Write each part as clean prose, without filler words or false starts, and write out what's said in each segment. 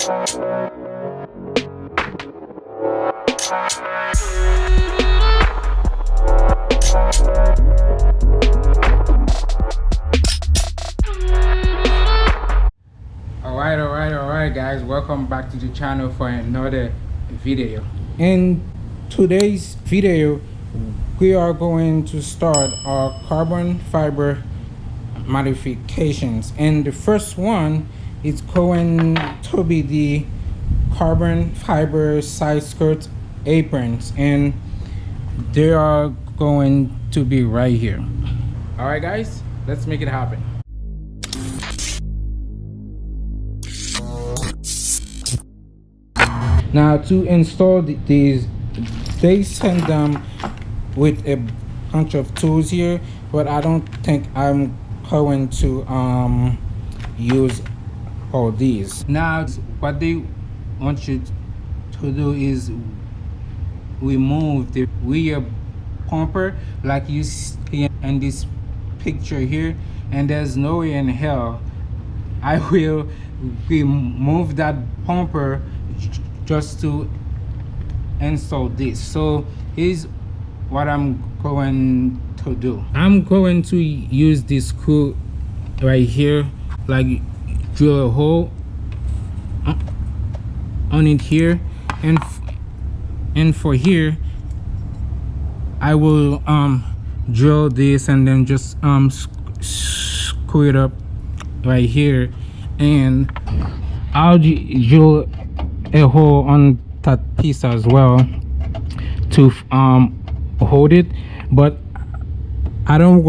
Alright guys, welcome back to the channel for another video. In today's video we are going to start our carbon fiber modifications, and the first one is going to be the carbon fiber side skirt aprons, and they are going to be right here. Alright guys, let's make it happen. Now to install these, they send them with a bunch of tools here, but I don't think I'm going to use all these. Now what they want you to do is remove the rear bumper like you see in this picture here, and there's no way in hell I will remove that bumper just to install this. So here's what I'm going to do. I'm going to use this screw right here, like drill a hole on it here, and for here I will drill this and then just screw it up right here, and I'll drill a hole on that piece as well to hold it, but I don't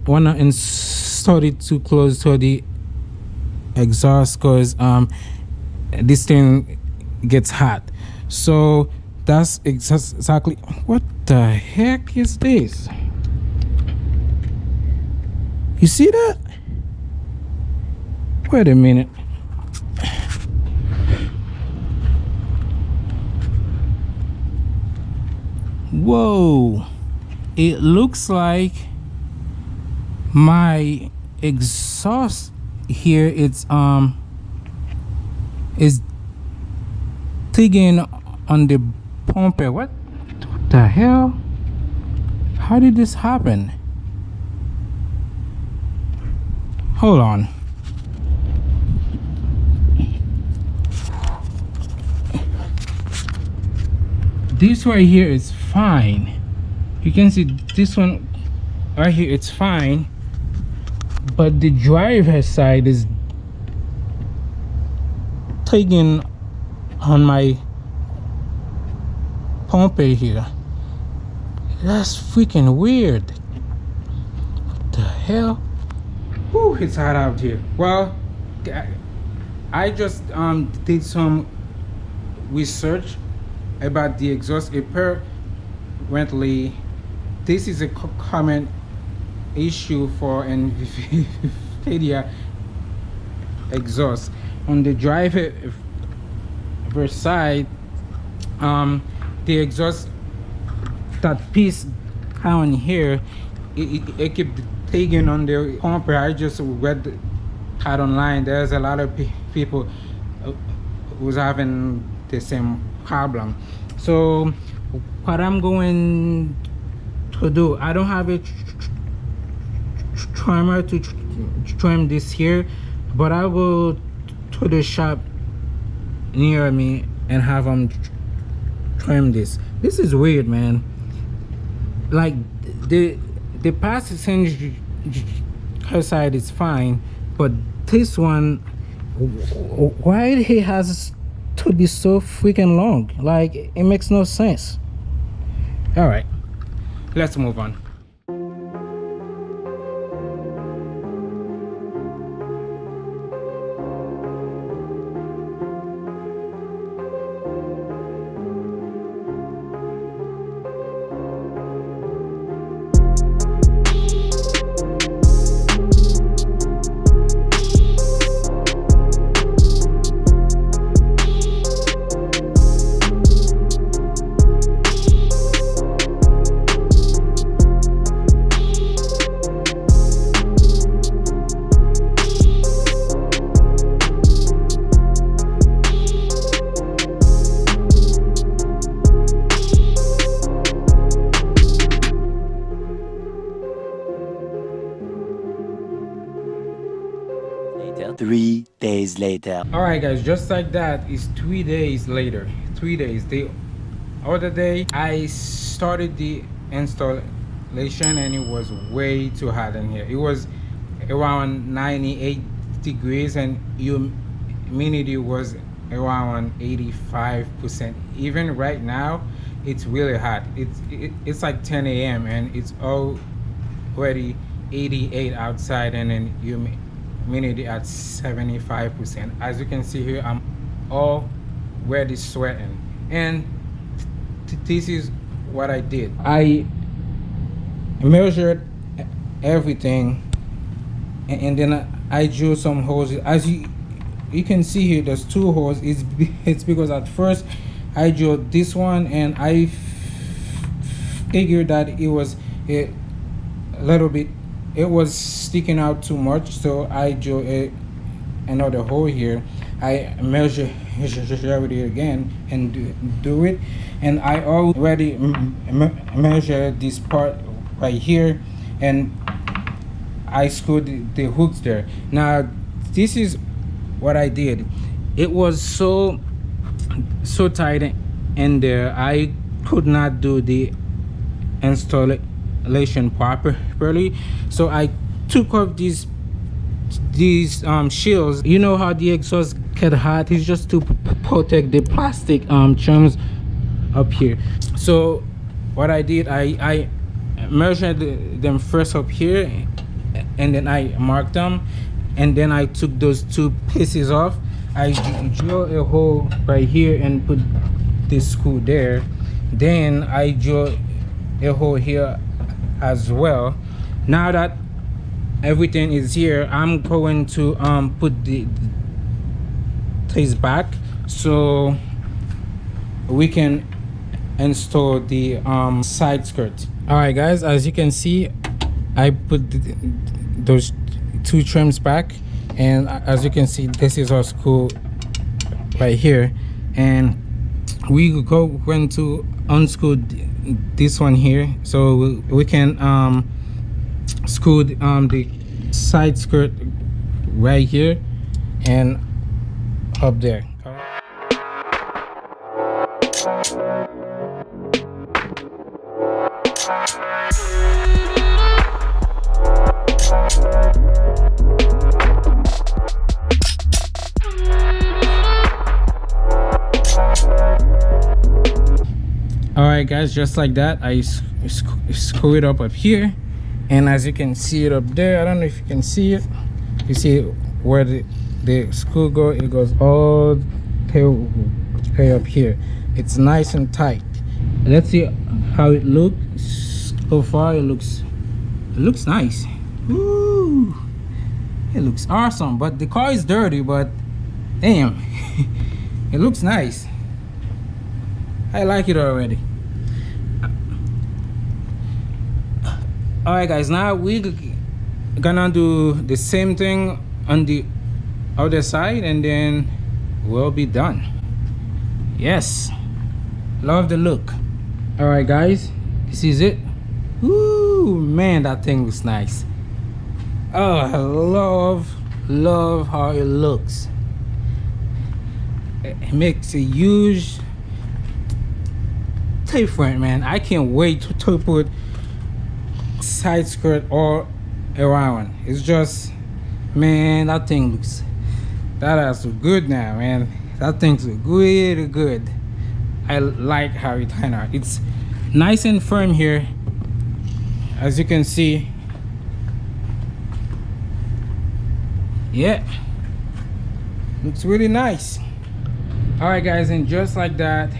want to install it too close to the exhaust because this thing gets hot. So that's exactly what the heck is this. You see that? Wait a minute. Whoa, it looks like my exhaust here is digging on the bumper. What the hell? How did this happen? Hold on. This right here is fine. You can see this one right here, it's fine, but the driver side is taking on my bumper here. That's freaking weird. What the hell? Whew, it's hot out here. Well, I just did some research about the exhaust. Apparently this is a common issue for Invidia exhaust. On the driver side, the exhaust, that piece down here, it kept taking on the bumper. I just read that online. There's a lot of people who's having the same problem. So what I'm going to do, I don't have a trimmer to trim this here, but I'll go to the shop near me and have them trim this. This is weird, man. Like the passenger side is fine, but this one, why he has to be so freaking long? Like, it makes no sense. All right, let's move on. later. 3 days later. All right, guys, just like that is 3 days later. 3 days. The other day I started the installation and it was way too hot in here. It was around 98 degrees and humidity was around 85%. Even right now it's really hot. It's like 10 a.m. and it's already 88 outside and then humidity at 75%. As you can see here, I'm already sweating. And this is what I did. I measured everything and then I drew some holes. As you can see here, there's 2 holes. It's because at first I drew this one and I figured that it was a little bit, it was sticking out too much, so I drew another hole here. I measure it again and do it, and I already measured this part right here and I screwed the hooks there. Now this is what I did. It was so tight in there, I could not do the installation properly, so I took off these shields. You know how the exhaust get hot? It's just to protect the plastic trims up here. So what I did, I measured them first up here and then I marked them, and then I took those 2 pieces off. I drill a hole right here and put this screw there. Then I drill a hole here as well. Now that everything is here, I'm going to put this back so we can install the side skirt. All right, guys, as you can see, I put those 2 trims back, and as you can see, this is our screw right here, and we going to unscrew this one here so we can screw the side skirt right here and up there. Alright guys, just like that, I screw it up here, and as you can see it up there, I don't know if you can see it. You see where the screw goes? It goes all the way up here. It's nice and tight. Let's see how it looks. So far it looks nice. Woo! It looks awesome, but the car is dirty, but damn, it looks nice. I like it already. Alright guys, now we're gonna do the same thing on the other side and then we'll be done. Yes, love the look. Alright guys, this is it. Ooh, man, that thing looks nice. Oh, I love how it looks. It makes a huge difference, man. I can't wait to put side skirt all around. It's just, man, that thing looks, that is good now, man. That thing's really good. I like how it turned out. It's nice and firm here, as you can see. Yeah, looks really nice. All right guys, and just like that,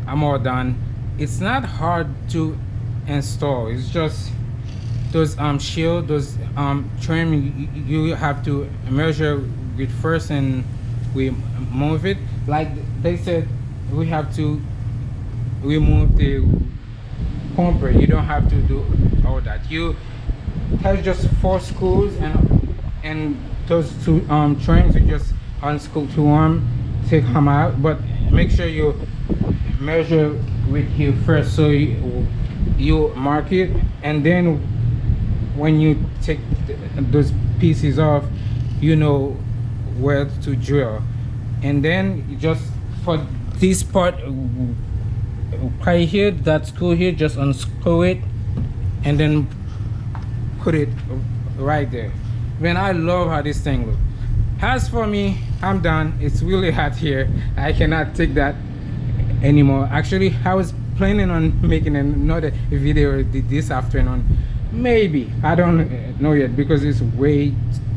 I'm all done. It's not hard to install. It's just those shield, those trim, you have to measure it first and we move it. Like they said, we have to remove the bumper. You don't have to do all that. You have just 4 screws, and those 2 trims, you just unscrew 2 arms, take them out, but make sure you measure with here first, so you mark it, and then when you take those pieces off, you know where to drill. And then you just, for this part right here, that screw here, just unscrew it and then put it right there. Man, I love how this thing looks. As for me, I'm done. It's really hot here. I cannot take that anymore. Actually, I was planning on making another video this afternoon. Maybe, I don't know yet, because it's way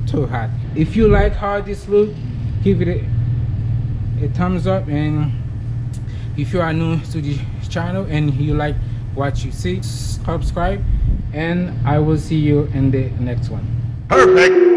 too hot. If you like how this looks, give it a thumbs up, and if you are new to the channel and you like what you see, subscribe, and I will see you in the next one. Perfect.